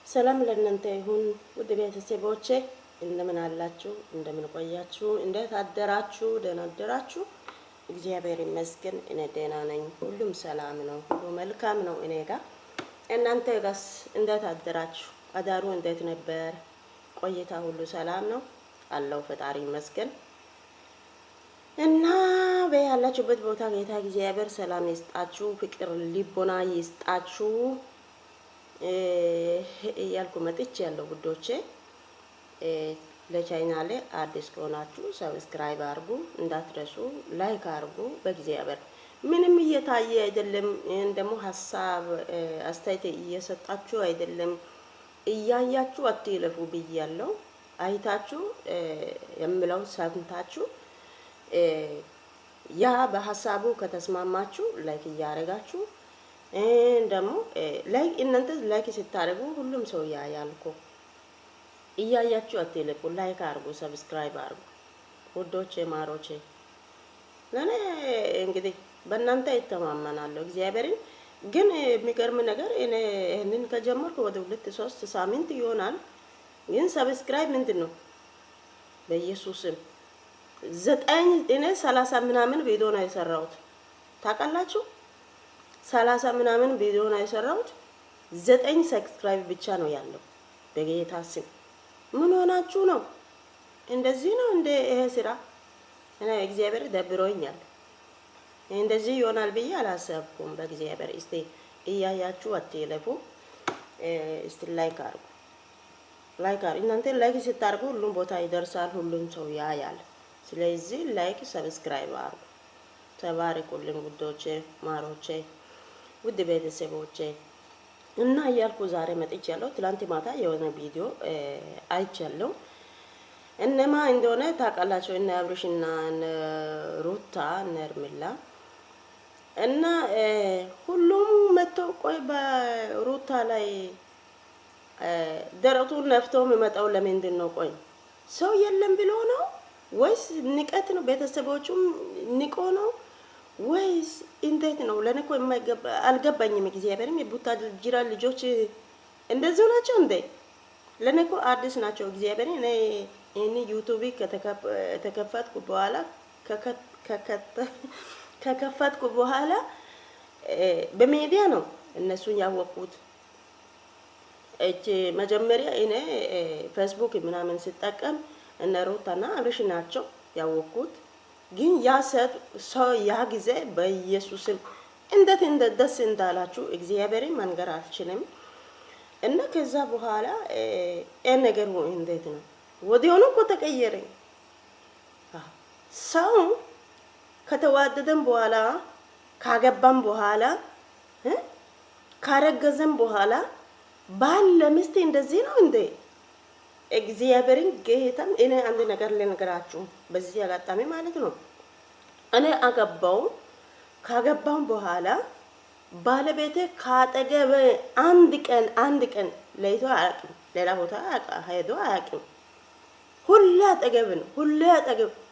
ሰላም ለእናንተ ይሁን ውድ ቤተሰቦቼ፣ እንደምን አላችሁ? እንደምን ቆያችሁ? እንዴት አደራችሁ? ደህና አደራችሁ? እግዚአብሔር ይመስገን እኔ ደህና ነኝ። ሁሉም ሰላም ነው፣ ሁሉ መልካም ነው እኔ ጋር። እናንተ ጋርስ እንዴት አደራችሁ? አዳሩ እንዴት ነበር? ቆይታ ሁሉ ሰላም ነው አለው ፈጣሪ ይመስገን። እና በያላችሁበት ቦታ ጌታ እግዚአብሔር ሰላም ይስጣችሁ፣ ፍቅር ልቦና ይስጣችሁ እያልኩ መጥቼ ያለው ውዶቼ። ለቻናሌ አዲስ ከሆናችሁ ሰብስክራይብ አድርጉ፣ እንዳትረሱ ላይክ አድርጉ። በእግዚአብሔር ምንም እየታየ አይደለም፣ ደግሞ ሀሳብ አስተያየት እየሰጣችሁ አይደለም። እያያችሁ አትለፉ ብያለሁ። አይታችሁ የምለው ሰምታችሁ ያ በሀሳቡ ከተስማማችሁ ላይክ እያደረጋችሁ ደግሞ ላይክ እናንተ ላይክ ስታደርጉ ሁሉም ሰው ያያል እኮ። እያያችሁ አትለቁ፣ ላይክ አድርጉ፣ ሰብስክራይብ አድርጉ ውዶቼ ማሮቼ። ለኔ እንግዲህ በእናንተ ይተማመናለሁ እግዚአብሔርን። ግን የሚገርም ነገር እኔ ይሄንን ከጀመርኩ ወደ 2-3 ሳምንት ይሆናል። ግን ሰብስክራይብ ምንድን ነው በኢየሱስም 30 ምናምን ቪዲዮ ነው የሰራሁት ታውቃላችሁ። 30 ምናምን ቪዲዮ ነው የሰራሁት። 9 ሰብስክራይብ ብቻ ነው ያለው። በጌታ ስም ምን ሆናችሁ ነው? እንደዚህ ነው እንደ ይሄ ስራ? እኔ እግዚአብሔር ደብሮኛል። እንደዚህ ይሆናል ብዬ አላሰብኩም። በእግዚአብሔር እስቲ እያያችሁ አትለፉ። እስቲ ላይክ አድርጉ፣ ላይክ አድርጉ። እናንተ ላይክ ስታደርጉ ሁሉም ቦታ ይደርሳል፣ ሁሉም ሰው ያያል። ስለዚህ ላይክ ሰብስክራይብ አድርጉ። ተባረኩልኝ ውዶቼ ማሮቼ፣ ውድ ቤተሰቦቼ። እና እያልኩ ዛሬ መጥቻለሁ። ትላንት ማታ የሆነ ቪዲዮ አይቻለሁ። እነማ እንደሆነ ታውቃላችሁ? እነ አብርሽና እነ ሩታ እነ እርምላ እና ሁሉም መጥቶ ቆይ በሩታ ላይ ደረቱን ነፍቶ የሚመጣው ለምንድን ነው? ቆይ ሰው የለም ብሎ ነው ወይስ ንቀት ነው? ቤተሰቦቹም ንቆ ነው ወይስ እንዴት ነው? ለኔ እኮ አልገባኝም። እግዚአብሔርም የቡታጅራ ልጆች እንደዚህ ናቸው እንዴ? ለኔ እኮ አዲስ ናቸው። እግዚአብሔር እኔ ዩቲዩብ ከተከፈትኩ በኋላ ከከፈትኩ በኋላ በሚዲያ ነው እነሱን ያወቁት። መጀመሪያ እኔ ፌስቡክ ምናምን ስጠቀም እነ ሩታና አብርሽ ናቸው ያወቁት። ግን ያ ሰው ያ ጊዜ በኢየሱስም እንዴት ደስ እንዳላችሁ እግዚአብሔርን መንገር አልችልም። እና ከዛ በኋላ ነገር እንዴት ነው ወዲያውኑ እኮ ተቀየረ። ሰው ከተዋደደን በኋላ ካገባን በኋላ ካረገዘን በኋላ ባል ለሚስት እንደዚህ ነው እንዴ? እግዚአብሔርን ጌታም እኔ አንድ ነገር ልነግራችሁ በዚህ አጋጣሚ ማለት ነው። እኔ ካገባው በኋላ ባለቤቴ ካጠገበ አንድ ቀን ለይቶ አያውቅም። ሌላ ቦታ ሄዶ አያውቅም። ሁሌ አጠገብ ነው።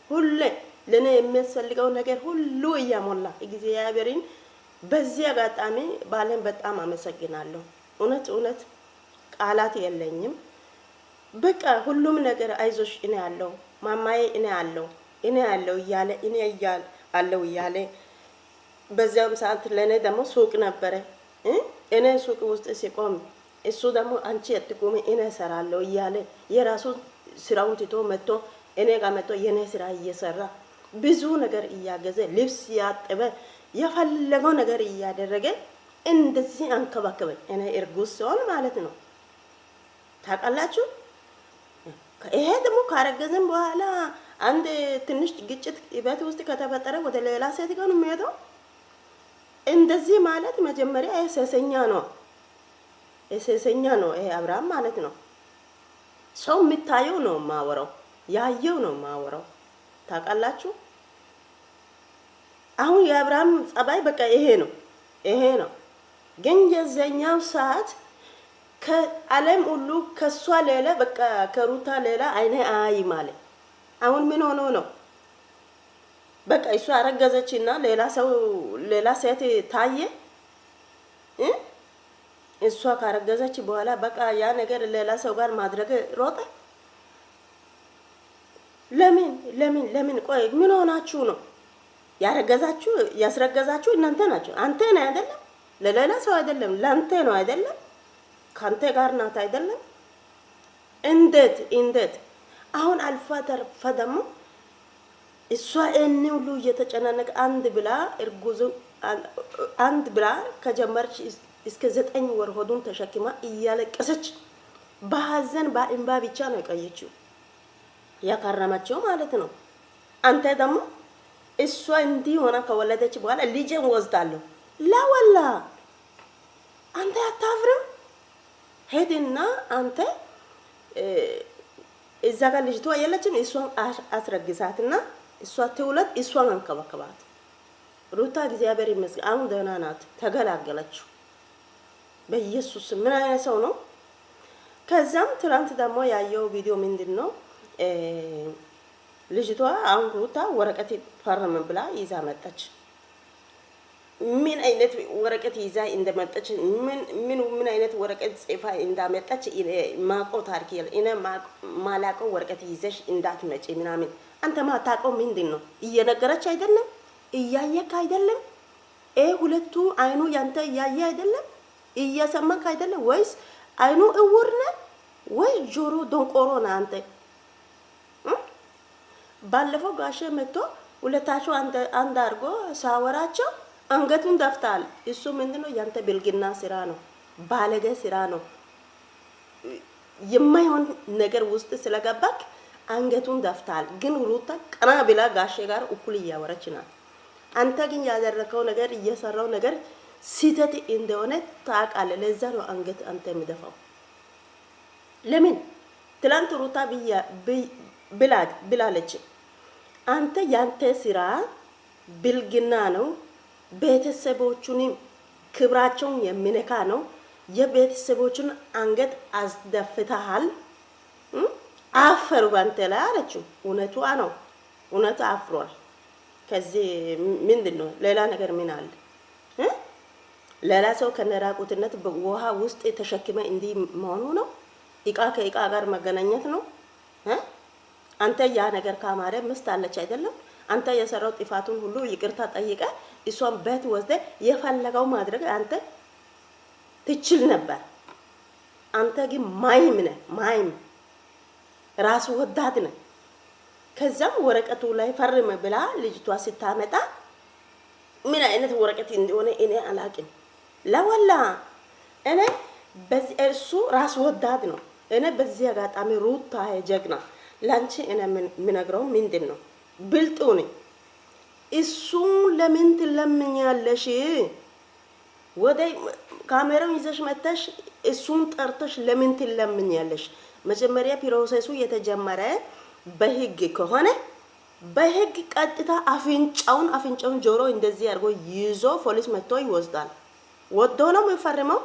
ሁሌ ለኔ የሚያስፈልገው ነገር ሁሉ እያሞላ እግዚአብሔርን በዚህ አጋጣሚ ባለን በጣም አመሰግናለሁ። እውነት ቃላት የለኝም። በቃ ሁሉም ነገር አይዞሽ እኔ ያለው ማማዬ እኔ ያለው እያለ እያለ በዚያም ሰዓት ለኔ ደግሞ ሱቅ ነበረ። እኔ ሱቅ ውስጥ ሲቆም እሱ ደግሞ አንቺ አትቆሚ እኔ እሰራለሁ እያለ የራሱ ስራውን ትቶ መጥቶ እኔ ጋር መጥቶ የኔ ስራ እየሰራ ብዙ ነገር እያገዘ ልብስ ያጠበ የፈለገው ነገር እያደረገ እንደዚህ አንከባከበኝ። እኔ እርጉዝ ሲሆን ማለት ነው ታውቃላችሁ። ይሄ ደግሞ ካረገዘን በኋላ አንድ ትንሽ ግጭት ቤት ውስጥ ከተፈጠረ ወደ ሌላ ሴት ጋር ነው የሚሄደው። እንደዚህ ማለት መጀመሪያ ሴሰኛ ነው። ይሄ አብርሃም ማለት ነው። ሰው የሚታየው ነው ማወራው፣ ያየው ነው ማወራው። ታውቃላችሁ። አሁን የአብርሃም ጸባይ በቃ ይሄ ነው። ግን የዘኛው ሰዓት ከዓለም ሁሉ ከሷ ሌላ በቃ ከሩታ ሌላ አይኔ አይ ማለት አሁን ምን ሆኖ ነው? በቃ እሷ አረገዘችና ሌላ ሴት ታየ። እሷ ካረገዘች በኋላ በቃ ያ ነገር ሌላ ሰው ጋር ማድረግ ሮጠ። ለምን ቆይ ምን ሆናችሁ ነው ያረገዛችሁ? ያስረገዛችሁ እናንተ ናችሁ። አንተ ነህ አይደለም? ለሌላ ሰው አይደለም፣ ላንተ ነው አይደለም? ካንተ ጋር ናት አይደለም? እንዴት አሁን አልፋ ተርፋ ደግሞ እሷ እኔ ሁሉ እየተጨናነቀ አንድ ብላ ከጀመረች እስከ 9 ወር ሆዱን ተሸክማ እያለቀሰች በሀዘን በእንባ ብቻ ነው የቆየችው ያከረመችው ማለት ነው። አንተ ደግሞ እሷ እንዲህ ሆና ከወለደች በኋላ ልጄን ወስዳለሁ ላወላ አንተ አታፍርም? ሄድና አንተ እዛ ጋር ልጅቷ የለችም፣ እሷን አስረግዛትና እሷ ትውለድ፣ እሷን አንከባከባት። ሩታ እግዚአብሔር ይመስገን አሁን ደህና ናት፣ ተገላገለችው። በኢየሱስ ምን አይነት ሰው ነው? ከዛም ትናንት ደግሞ ያየው ቪዲዮ ምንድን ነው? ልጅቷ አሁን ሩታ ወረቀት ፈርም ብላ ይዛ መጣች። ምን አይነት ወረቀት ይዛ እንደመጣች ምን አይነት ወረቀት ጽፋ እንዳመጣች ማቆ ታሪክ እኔ ማላቆ ወረቀት ይዘሽ እንዳትመጪ ምናምን። አንተ ማታቆ ምንድን ነው? እየነገረች አይደለም? እያየክ አይደለም? ሁለቱ አይኑ ያንተ እያየ አይደለም? እየሰማክ አይደለም? ወይስ አይኑ እውር ነህ ወይ ጆሮ ደንቆሮ ነህ አንተ? ባለፈው ጋሼ መጥቶ ሁለታቸው አንድ አድርጎ ሳወራቸው አንገቱን ደፍታል። እሱ ምንድነው? ያንተ ብልግና ስራ ነው፣ ባለጌ ስራ ነው። የማይሆን ነገር ውስጥ ስለገባክ አንገቱን ደፍታል። ግን ሩታ ቀና ብላ ጋሼ ጋር እኩል እያወረች ናት። አንተ ግን ያደረከው ነገር እየሰራው ነገር ስህተት እንደሆነ ታውቃለህ። ለዛ ነው አንገት አንተ የሚደፋው። ለምን ትላንት ሩታ ብላለች፣ አንተ ያንተ ስራ ብልግና ነው፣ ቤተሰቦቹንም ክብራቸውን የሚነካ ነው፣ የቤተሰቦቹን አንገት አስደፍተሃል፣ አፈሩ ባንተ ላይ አለችው። እውነቷ ነው፣ እውነት አፍሯል። ከዚህ ምንድን ነው ሌላ ነገር ምን አለ? ሌላ ሰው ከነራቁትነት በውሃ ውስጥ ተሸክመ እንዲህ መሆኑ ነው? እቃ ከእቃ ጋር መገናኘት ነው? አንተ ያ ነገር ካማረ ምስት አለች አይደለም? አንተ የሰራው ጥፋቱን ሁሉ ይቅርታ ጠይቀ እሷን በት ወስደ የፈለገው ማድረግ አንተ ትችል ነበር። አንተ ግን ማይም ነህ፣ ማይም ራስ ወዳድ ነህ። ከዛም ወረቀቱ ላይ ፈርም ብላ ልጅቷ ስታመጣ ምን አይነት ወረቀት እንደሆነ እኔ አላቅም። ለወላ እኔ በዚህ እሱ ራስ ወዳድ ነው። እኔ በዚህ አጋጣሚ ሩታ ጀግና ላንቺ እኔ ምነግረው ምንድን ነው? ብልጡ ነኝ። እሱን ለምን ትለምኛለሽ? ወደ ካሜራውን ይዘሽ መተሽ እሱን ጠርተሽ ለምን ትለምኛለሽ? መጀመሪያ ፕሮሰሱ የተጀመረ በህግ ከሆነ በህግ ቀጥታ አፍንጫውን ጆሮ እንደዚህ አድርጎ ይዞ ፖሊስ መጥቶ ይወስዳል። ወዶ ነው የሚፈርመው።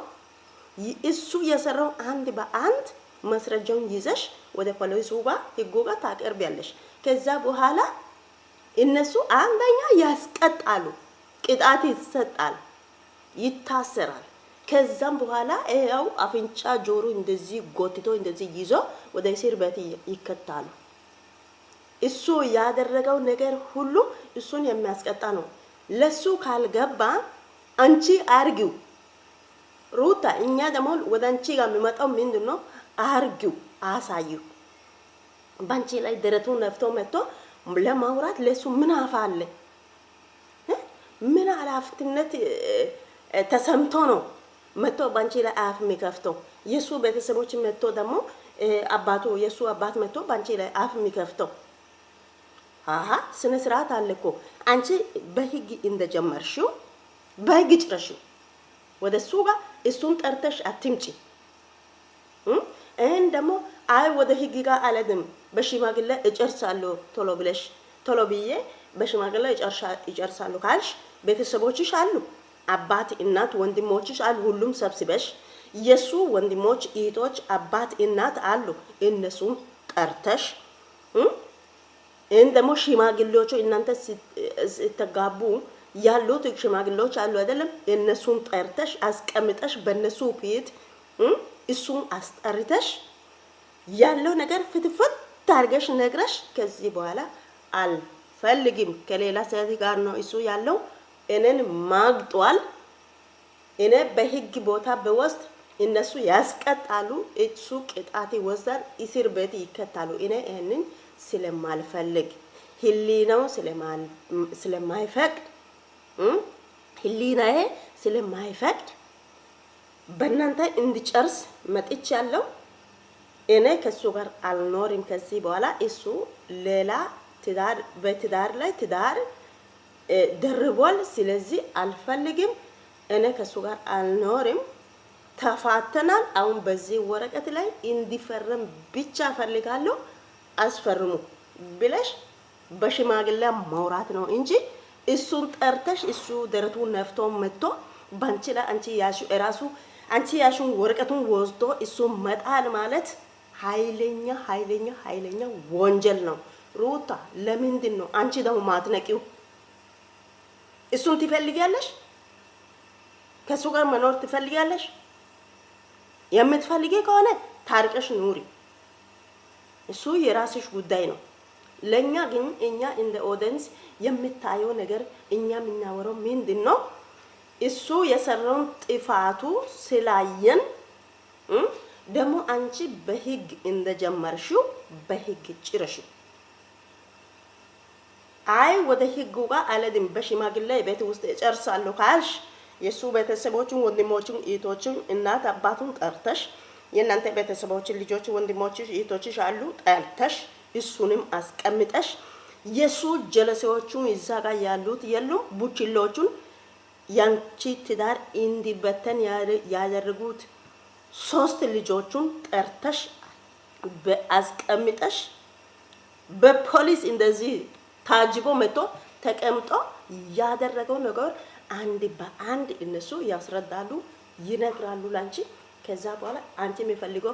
እሱ የሰራው አንድ በአንድ መስረጃውን ይዘሽ ወደ ፖሊሱ ጋር ህጉ ጋር ታቀርቢያለሽ። ከዛ በኋላ እነሱ አንደኛ ያስቀጣሉ፣ ቅጣት ይሰጣል፣ ይታሰራል። ከዛም በኋላ ያው አፍንጫ ጆሮ እንደዚህ ጎትቶ እንደዚህ ይዞ ወደ እስር ቤት ይከታሉ። እሱ ያደረገው ነገር ሁሉ እሱን የሚያስቀጣ ነው። ለሱ ካልገባ አንቺ አርጊው ሩታ፣ እኛ ደግሞ ወደ አንቺ ጋር የሚመጣው ምንድነው? አርጊው፣ አሳዩ። ባንቺ ላይ ደረቱን ነፍቶ መጥቶ ለማውራት ለሱ ምን አፋለ? ምን ኃላፊነት ተሰምቶ ነው መጥቶ ባንቺ ላይ አፍ የሚከፍተው? የሱ ቤተሰቦች መጥቶ ደግሞ የሱ አባት መጥቶ ባንቺ ላይ አፍ የሚከፍተው? ስነ ስርዓት አለ እኮ። አንቺ በህግ እንደጀመርሽው በህግ ጭረሽው ወደ እሱ ጋር እሱን ጠርተሽ አትምጪ። እን ደግሞ አይ ወደ ህግ ጋር አለድም በሽማግሌ እጨርሳለሁ ቶሎ ብዬ በሽማግሌ እጨርሳለሁ ካልሽ ቤተሰቦችሽ አሉ፣ አባት እናት ወንድሞችሽ አሉ። ሁሉም ሰብስበሽ የሱ ወንድሞች እህቶች አባት እናት አሉ፣ እነሱም ጠርተሽ ደግሞ ሽማግሌዎቹ እናንተ ስትጋቡ ያሉት ሽማግሌዎች አሉ አይደለም? እነሱን ጠርተሽ አስቀምጠሽ በእነሱ ፊት እሱን አስጠርተሽ ያለው ነገር ፍትፍት ታርገሽ ነግረሽ ከዚህ በኋላ አልፈልግም ከሌላ ሴት ጋር ነው እሱ ያለው እኔን ማግጧል። እኔ በህግ ቦታ በወስድ እነሱ ያስቀጣሉ፣ እሱ ቅጣት ይወስዳል፣ እስር ቤት ይከታሉ። እኔ ይሄንን ስለማልፈልግ ህሊናው ስለማይፈቅድ ህሊናዬ ስለማይፈቅድ በእናንተ እንድጨርስ መጥቻለሁ። እኔ ከሱ ጋር አልኖርም ከዚህ በኋላ። እሱ ሌላ ትዳር በትዳር ላይ ትዳር ደርቧል። ስለዚህ አልፈልግም። እኔ ከሱ ጋር አልኖርም። ተፋተናል። አሁን በዚህ ወረቀት ላይ እንዲፈረም ብቻ ፈልጋለሁ። አስፈርሙ ብለሽ በሽማግሌ ማውራት ነው እንጂ እሱን ጠርተሽ እሱ ደረቱን ነፍቶ መጥቶ ባንቺ ላይ አንቺ ያሹ እራሱ አንቺ ያሹን ወረቀቱን ወስዶ እሱ መጣል ማለት ኃይለኛ ኃይለኛ ኃይለኛ ወንጀል ነው። ሩታ ለምንድን ነው አንቺ ደግሞ ማትነቂው? እሱን ትፈልጊያለሽ? ከሱ ጋር መኖር ትፈልጊያለሽ? የምትፈልጊ ከሆነ ታርቀሽ ኑሪ። እሱ የራስሽ ጉዳይ ነው። ለኛ ግን እኛ እንደ ኦዲየንስ የምታየው ነገር እኛ የምናወራው ምንድን ነው? እሱ የሰራውን ጥፋቱ ስላየን ደግሞ አንቺ በህግ እንደጀመርሽው በህግ ጭረሽው። አይ ወደ ህጉ ጋር አልሄድም በሽማግሌ ቤት ውስጥ እጨርሳለሁ ካልሽ የሱ ቤተሰቦችን ወንድሞችን እህቶችን እናት አባቱን ጠርተሽ የእናንተ ቤተሰቦችን ልጆች ወንድሞችሽ እህቶችሽ አሉ ጠርተሽ እሱንም አስቀምጠሽ የሱ ጀለሴዎቹን እዛ ጋር ያሉት የሉም ቡችሎቹን ያንቺ ትዳር እንዲበተን ያደረጉት 3 ልጆቹን ጠርተሽ አስቀምጠሽ በፖሊስ እንደዚህ ታጅቦ መጥቶ ተቀምጦ ያደረገው ነገር አንድ በአንድ እነሱ ያስረዳሉ፣ ይነግራሉ ላንቺ። ከዛ በኋላ አንቺ የሚፈልገው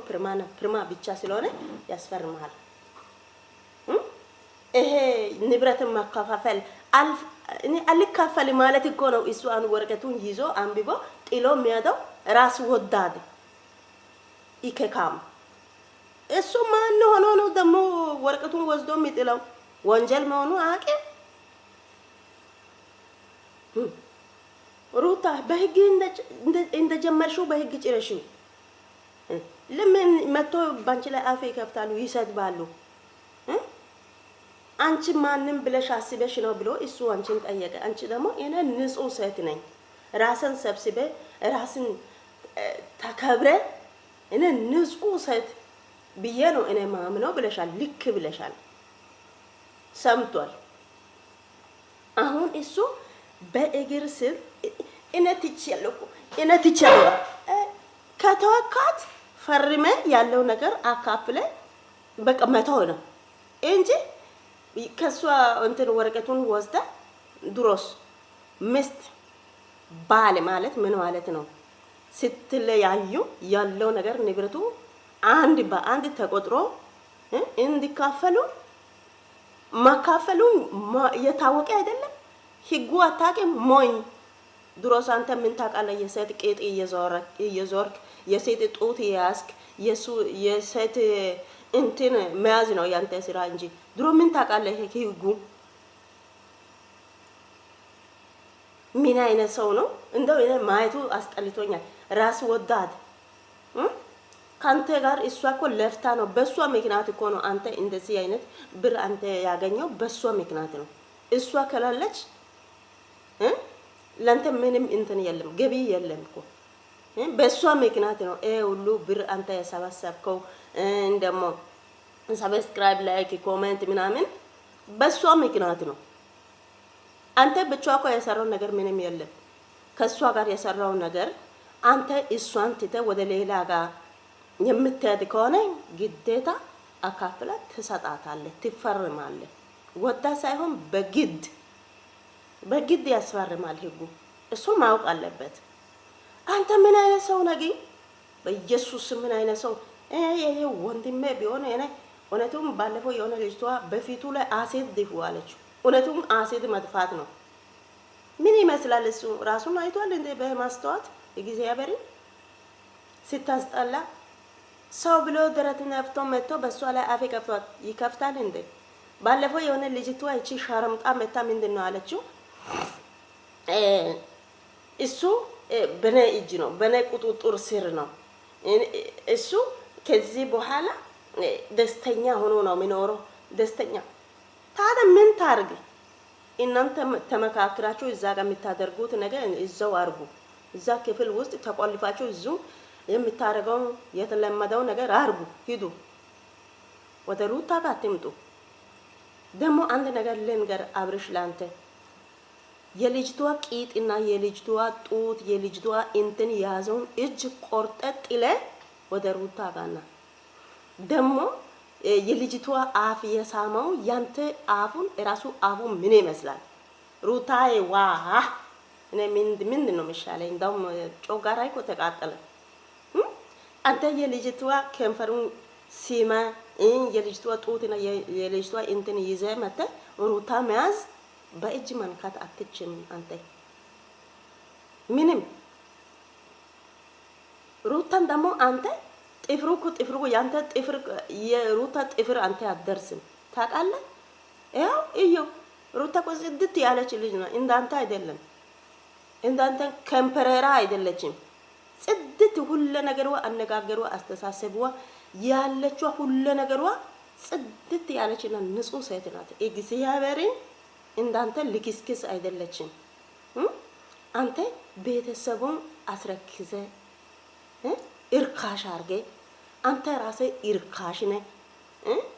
ፕርማ ብቻ ስለሆነ ያስፈርማል። ይሄ ንብረትን ማከፋፈል እኔ አልካፈል ማለት እኮ ነው። እሱ አሁን ወረቀቱን ይዞ አንብቦ ጥሎ የሚያደው ራስ ወዳድ ይከካም። እሱ ማን ሆኖ ነው ደግሞ ወረቀቱን ወስዶ የሚጥለው? ወንጀል መሆኑ አያውቅም። ሩታ በህግ እንደጀመርሽው በህግ ጭረሽው። ለምን መጥቶ ባንቺ ላይ አፍ ይከፍታሉ፣ ይሰድባሉ? አንቺ ማንም ብለሽ አስበሽ ነው ብሎ እሱ አንቺን ጠየቀ። አንቺ ደግሞ እኔ ንጹህ ሴት ነኝ፣ ራስን ሰብስበ ራስን ተከብረ እኔ ንጹህ ሴት ብዬ ነው እኔ ማምነው ብለሻል። ልክ ብለሻል፣ ሰምቷል። አሁን እሱ በእግር ስር እኔ ትችያለሁ እኔ ትችያለሁ ከተወካት ፈርመ ያለው ነገር አካፍለ በቃ መተው ነው እንጂ ከሷ እንትን ወረቀቱን ወስደ ድሮስ ሚስት ባል ማለት ምን ማለት ነው? ስትለያዩ ያለው ነገር ንብረቱ አንድ በአንድ ተቆጥሮ እንዲካፈሉ ማካፈሉ የታወቀ አይደለም። ህጉ አታውቅም ሞኝ። ድሮስ አንተ ምን ታውቃለህ? የሴት ቄጥ እየዞርክ የሴት ጡት ያስክ የሴት እንትን መያዝ ነው ያንተ ስራ እንጂ ድሮ ምን ታውቃለህ? ህጉ ምን አይነት ሰው ነው? እንደው እኔ ማየቱ አስጠልቶኛል። ራስ ወዳድ ካንተ ጋር እሷ እኮ ለፍታ ነው። በሷ ምክንያት እኮ ነው አንተ እንደዚህ አይነት ብር አንተ ያገኘው በሷ ምክንያት ነው። እሷ ከላለች ለአንተ ምንም እንትን የለም፣ ገቢ የለም እኮ በሷ ምክንያት ነው። ሁሉ ብር አንተ የሰበሰብከው እንደሞ ሰብስክራይብ፣ ላይክ፣ ኮሜንት ምናምን በሷ ምክንያት ነው። አንተ ብቻ እኮ የሰራው ነገር ምንም የለም። ከሷ ጋር የሰራው ነገር አንተ እሷን ትተህ ወደ ሌላ ጋር የምትሄድ ከሆነ ግዴታ አካፍላ ትሰጣታለህ፣ ትፈርማለህ። ወዳ ሳይሆን በግድ ያስፈርማል ህጉ። እሱ ማወቅ አለበት። አንተ ምን አይነት ሰው ነህ ግን? በኢየሱስ ምን አይነት ሰው ይሄ ወንድሜ ቢሆን እኔ እውነቱም ባለፈው የሆነ ልጅቷ በፊቱ ላይ አሲድ ድፉ አለችው። እውነቱም አሲድ መጥፋት ነው። ምን ይመስላል? እሱ ራሱን አይቷል እንደ በማስተዋት እግዚአብሔር ስታስጠላ ሰው ብሎ ደረት ነፍቶ መጥቶ በሷ ላይ አፌ ከፍቷት ይከፍታል እንዴ? ባለፈው የሆነ ልጅቷ እቺ ሻረምጣ መታ ምንድን ነው አለችው? እሱ በኔ እጅ ነው፣ በኔ ቁጥጥር ስር ነው። እሱ ከዚህ በኋላ ደስተኛ ሆኖ ነው የሚኖረው። ደስተኛ ታዲያ ምን ታርግ? እናንተ ተመካክራችሁ እዛ ጋር የምታደርጉት ነገር እዛው አርጉ። እዛ ክፍል ውስጥ ተቆልፋችሁ እዚሁ የምታደርገው የተለመደው ነገር አርጉ። ሂዱ፣ ወደ ሩታ ጋር አትምጡ። ደግሞ አንድ ነገር ልንገር አብርሽ፣ ላንተ የልጅቷ ቂጥና የልጅቷ ጡት የልጅቷ እንትን ያዘውን እጅ ቆርጠጥ ጥለህ ወደ ሩታ ጋርና ደግሞ የልጅቷ አፍ የሳመው ያንተ አፉን ራሱ አፉ ምን ይመስላል? ሩታዬ ዋ እኔ ምንድን ነው የሚሻለኝ? እንደውም ጮጋራይ እኮ ተቃጠለ። አንተ የልጅቷ ከንፈሩን ሲማ የልጅቷ ጡትና የልጅቷ እንትን ይዘህ መተህ ሩታ መያዝ በእጅ መንካት አትችም። አንተ ምንም ሩታን ደግሞ አንተ ጥፍሩ ያንተ ጥፍር የሩታ ጥፍር አንተ አትደርስም። ታውቃለህ? ያው እዩ ሩታ እኮ ጽድት ያለች ልጅ ነው። እንዳንተ አይደለም። እንዳንተ ከምፐረራ አይደለችም። ጽድት ሁሉ ነገሯ፣ አነጋገሯ፣ አስተሳሰቧ ያለችው ሁሉ ነገሯ ጽድት ያለችና ንጹህ ሴት ናት። እግዚአብሔርን እንዳንተ ልክስክስ አይደለችም። አንተ ቤተሰቡን አስረክዘ እርካሽ አርገ አንተ ራስህ እርካሽ ነህ።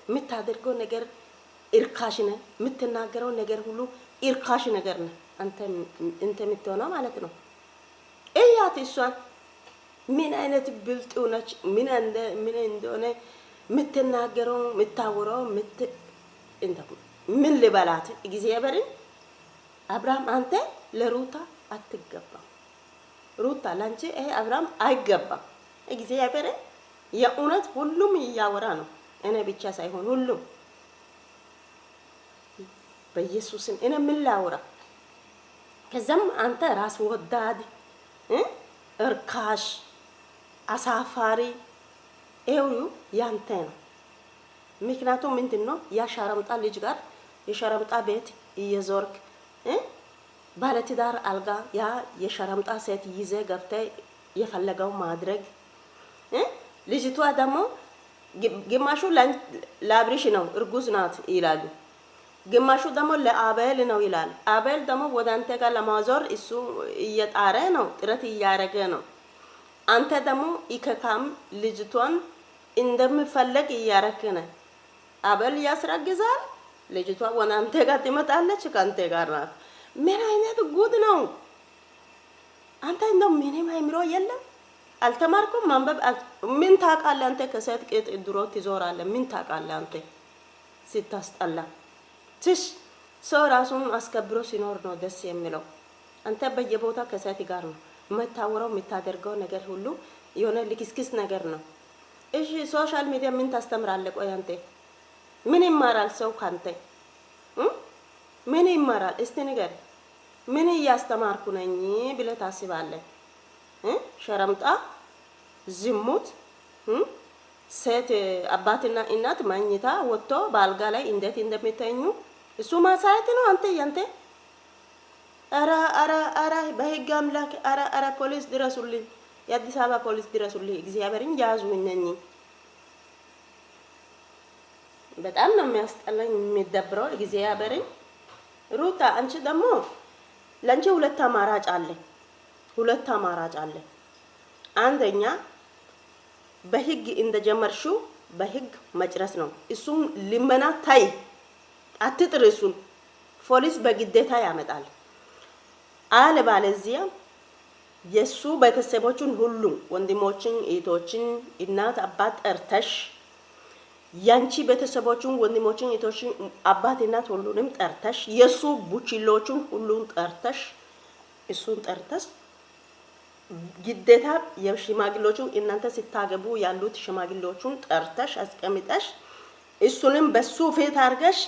የምታደርገው ነገር እርካሽ ነህ። የምትናገረው ነገር ሁሉ እርካሽ ነገር ነህ። አንተ የምትሆነው ማለት ነው። እያት እሷን ምን አይነት ብልጥ ነች፣ ምን እንደሆነ የምትናገረው የምታወራው ምን ልበላት? እግዚአብሔርን አብርሃም አንተ ለሩታ አትገባም። ሩታ ላንቺ ይሄ አብርሃም አይገባም። እግዚአብሔርን የእውነት ሁሉም እያወራ ነው። እኔ ብቻ ሳይሆን ሁሉም በኢየሱስም እኔ ምን ላውራ? ከዛም አንተ ራስ ወዳድ እርካሽ አሳፋሪ ይኸው ያንተ ነው። ምክንያቱም ምንድን ነው ያ ሻረምጣ ልጅ ጋር የሻረምጣ ቤት እየዞርክ ባለትዳር አልጋ ያ የሻረምጣ ሴት ይዘ ገብተ የፈለገው ማድረግ ልጅቷ ደግሞ ግማሹ ለአብርሽ ነው እርጉዝ ናት ይላሉ፣ ግማሹ ደግሞ ለአቤል ነው ይላል። አቤል ደግሞ ወደ አንተ ጋር ለማዞር እሱ እየጣረ ነው፣ ጥረት እያደረገ ነው። አንተ ደግሞ ኢከካም ልጅቷን እንደምፈለግ እያረክ ነህ። አቤል ያስረግዛል፣ ልጅቷ ወደ አንተ ጋር ትመጣለች፣ ከአንተ ጋር ናት። ምን አይነት ጉድ ነው? አንተ እንደው ምንም አይምሮ የለም? አልተማርኩም ማንበብ ምን ታውቃለህ አንተ? ከሴት ቄጥ ድሮ ትዞራለህ። ምን ታውቃለህ አንተ? ስታስጠላ ትሽ ሰው ራሱን አስከብሮ ሲኖር ነው ደስ የሚለው። አንተ በየቦታ ከሴት ጋር ነው የምታወራው፣ የምታደርገው ነገር ሁሉ የሆነ ልክስክስ ነገር ነው። እሺ ሶሻል ሚዲያ ምን ታስተምራለህ? ቆይ አንተ ምን ይማራል ሰው ካንተ? ምን ይማራል? እስቲ ንገር። ምን እያስተማርኩ ነኝ ብለህ ታስባለህ? ሸረምጣ፣ ዝሙት፣ ሴት አባትና እናት ማኝታ ወጥቶ በአልጋ ላይ እንዴት እንደሚተኙ እሱ ማሳየት ነው አንተ ያንተ። አራ በህግ አምላክ አራ ፖሊስ ድረሱልኝ፣ የአዲስ አበባ ፖሊስ ድረሱልኝ፣ እግዚአብሔርን ያዙኝ። በጣም ነው የሚያስጠላኝ የሚደብረው እግዚአብሔርን። ሩታ አንቺ ደግሞ ለአንቺ ሁለት አማራጭ አለ። አንደኛ በህግ እንደጀመርሽው በህግ መጨረስ ነው። እሱም ልመና ታይ አትጥሪ። እሱን ፖሊስ በግዴታ ያመጣል። አለበለዚያ የሱ ቤተሰቦችን ሁሉ ወንድሞችን፣ እህቶችን፣ እናት አባት ጠርተሽ ያንቺ ቤተሰቦችን ወንድሞችን፣ እህቶችን፣ አባት እናት ሁሉንም ጠርተሽ የሱ ቡችሎችን ሁሉን ጠርተሽ እሱን ጠርተሽ ግዴታ የሽማግሌዎቹ እናንተ ሲታገቡ ያሉት ሽማግሌዎቹን ጠርተሽ አስቀምጠሽ እሱንም በሱ ፊት አድርገሽ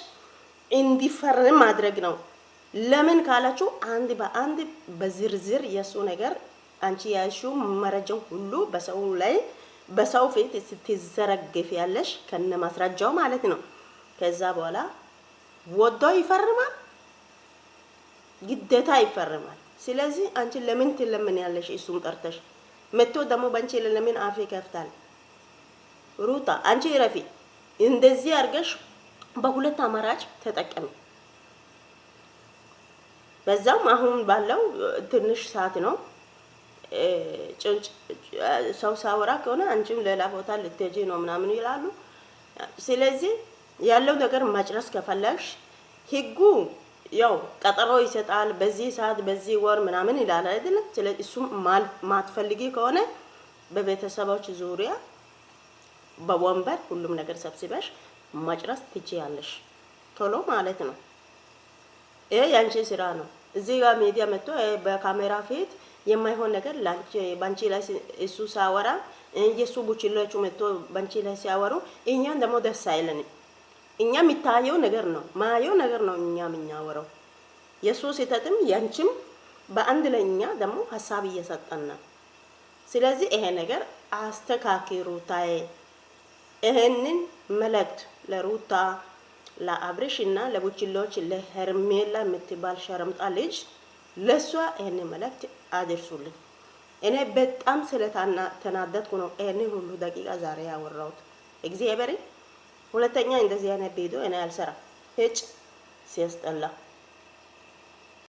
እንዲፈርም ማድረግ ነው። ለምን ካላችሁ አንድ በአንድ በዝርዝር የሱ ነገር አንቺ ያልሽው መረጃው ሁሉ በሰው ላይ በሰው ፊት ስትዘረግፍ ያለሽ ከነ ማስረጃው ማለት ነው። ከዛ በኋላ ወዶ ይፈርማል፣ ግዴታ ይፈርማል። ስለዚህ አንቺ ለምን ትለምን ያለሽ እሱን ጠርተሽ መጥቶ ደግሞ ባንቺ ለምን አፍ ይከፍታል? ሩታ አንቺ ረፊ እንደዚህ አርገሽ በሁለት አማራጭ ተጠቀሚ። በዛም አሁን ባለው ትንሽ ሰዓት ነው ሰው ሳወራ ከሆነ አንቺም ሌላ ቦታ ልትሄጂ ነው ምናምን ይላሉ። ስለዚህ ያለው ነገር ማጭረስ ከፈለግሽ ህጉ ያው ቀጠሮ ይሰጣል። በዚህ ሰዓት በዚህ ወር ምናምን ይላል አይደለም። ስለዚህ እሱም ማትፈልጊ ከሆነ በቤተሰቦች ዙሪያ በወንበር ሁሉም ነገር ሰብስበሽ ማጭረስ ትችያለሽ ቶሎ ማለት ነው። ይሄ ያንቺ ስራ ነው። እዚህ ጋር ሚዲያ መጥቶ በካሜራ ፊት የማይሆን ነገር ላንቺ ባንቺ ላይ እሱ ሳወራ የሱ ቡችሎቹ መጥቶ ባንቺ ላይ ሲያወሩ እኛን ደግሞ ደስ አይለንም። እኛ የሚታየው ነገር ነው ማየው ነገር ነው እኛ የምናወራው። የሱ ሲተትም ያንቺም በአንድ ላይ እኛ ደግሞ ሐሳብ እየሰጠን ነው። ስለዚህ ይሄ ነገር አስተካክሉ ሩታዬ። ይሄንን መልእክት ለሩታ ለአብርሽ እና ለቡችሎች ለሄርሜላ የምትባል ሸረምጣ ልጅ ለሷ ይሄንን መልእክት አድርሱልኝ። እኔ በጣም ስለተናደድኩ ነው ይሄንን ሁሉ ደቂቃ ዛሬ ያወራሁት። እግዚአብሔር ሁለተኛ እንደዚህ አይነት ቪዲዮ እኔ አልሰራም። ሄጭ ሲያስጠላ